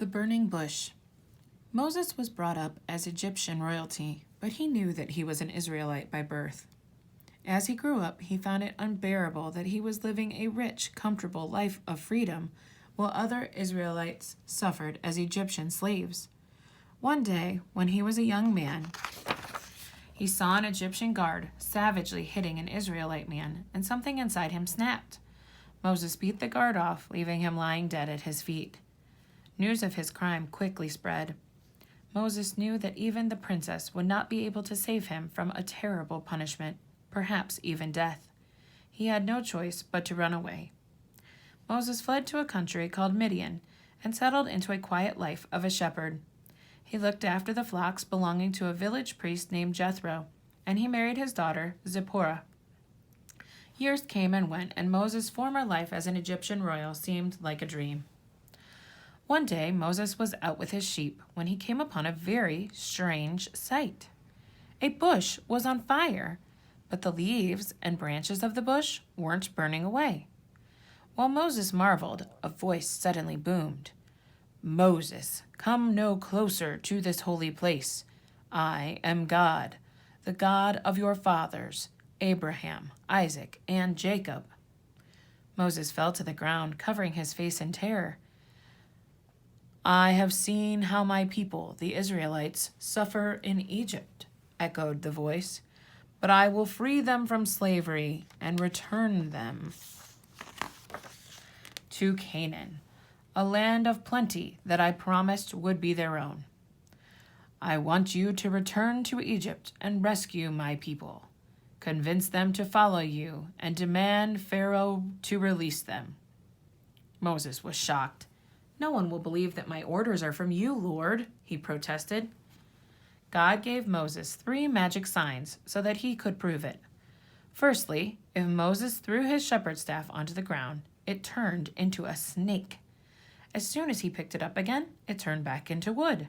The burning bush. Moses was brought up as Egyptian royalty, but he knew that he was an Israelite by birth. As he grew up, he found it unbearable that he was living a rich, comfortable life of freedom, while other Israelites suffered as Egyptian slaves. One day, when he was a young man, he saw an Egyptian guard savagely hitting an Israelite man, and something inside him snapped. Moses beat the guard off, leaving him lying dead at his feet. News of his crime quickly spread. Moses knew that even the princess would not be able to save him from a terrible punishment, perhaps even death. He had no choice but to run away. Moses fled to a country called Midian and settled into a quiet life of a shepherd. He looked after the flocks belonging to a village priest named Jethro, and he married his daughter, Zipporah. Years came and went, and Moses' former life as an Egyptian royal seemed like a dream. One day, Moses was out with his sheep when he came upon a very strange sight. A bush was on fire, but the leaves and branches of the bush weren't burning away. While Moses marveled, a voice suddenly boomed. "Moses, come no closer to this holy place. I am God, the God of your fathers, Abraham, Isaac, and Jacob." Moses fell to the ground, covering his face in terror. "I have seen how my people, the Israelites, suffer in Egypt," echoed the voice, "but I will free them from slavery and return them to Canaan, a land of plenty that I promised would be their own. I want you to return to Egypt and rescue my people. Convince them to follow you and demand Pharaoh to release them." Moses was shocked. "No one will believe that my orders are from you, Lord," he protested. God gave Moses 3 magic signs so that he could prove it. Firstly, if Moses threw his shepherd's staff onto the ground, it turned into a snake. As soon as he picked it up again, it turned back into wood.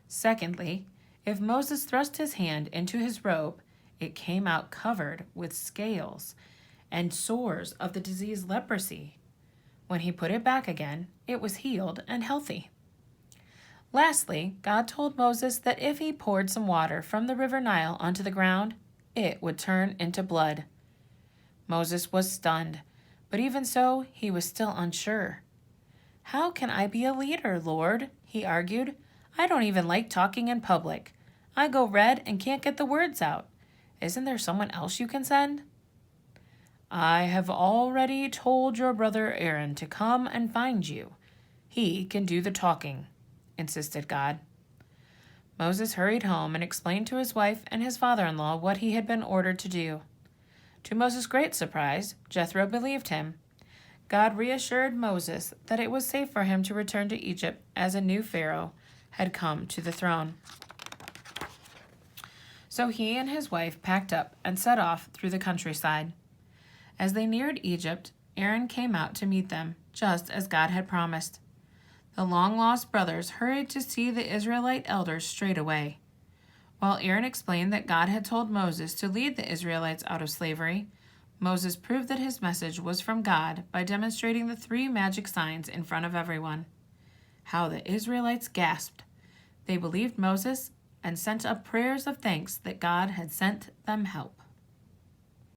Secondly, if Moses thrust his hand into his robe, it came out covered with scales and sores of the disease leprosy. When he put it back again, it was healed and healthy. Lastly, God told Moses that if he poured some water from the river Nile onto the ground, it would turn into blood. Moses was stunned, but even so, he was still unsure. "How can I be a leader, Lord?" he argued. "I don't even like talking in public. I go red and can't get the words out. Isn't there someone else you can send?" "I have already told your brother Aaron to come and find you. He can do the talking," insisted God. Moses hurried home and explained to his wife and his father-in-law what he had been ordered to do. To Moses' great surprise, Jethro believed him. God reassured Moses that it was safe for him to return to Egypt as a new Pharaoh had come to the throne. So he and his wife packed up and set off through the countryside. As they neared Egypt, Aaron came out to meet them, just as God had promised. The long-lost brothers hurried to see the Israelite elders straight away. While Aaron explained that God had told Moses to lead the Israelites out of slavery, Moses proved that his message was from God by demonstrating the 3 magic signs in front of everyone. How the Israelites gasped. They believed Moses and sent up prayers of thanks that God had sent them help.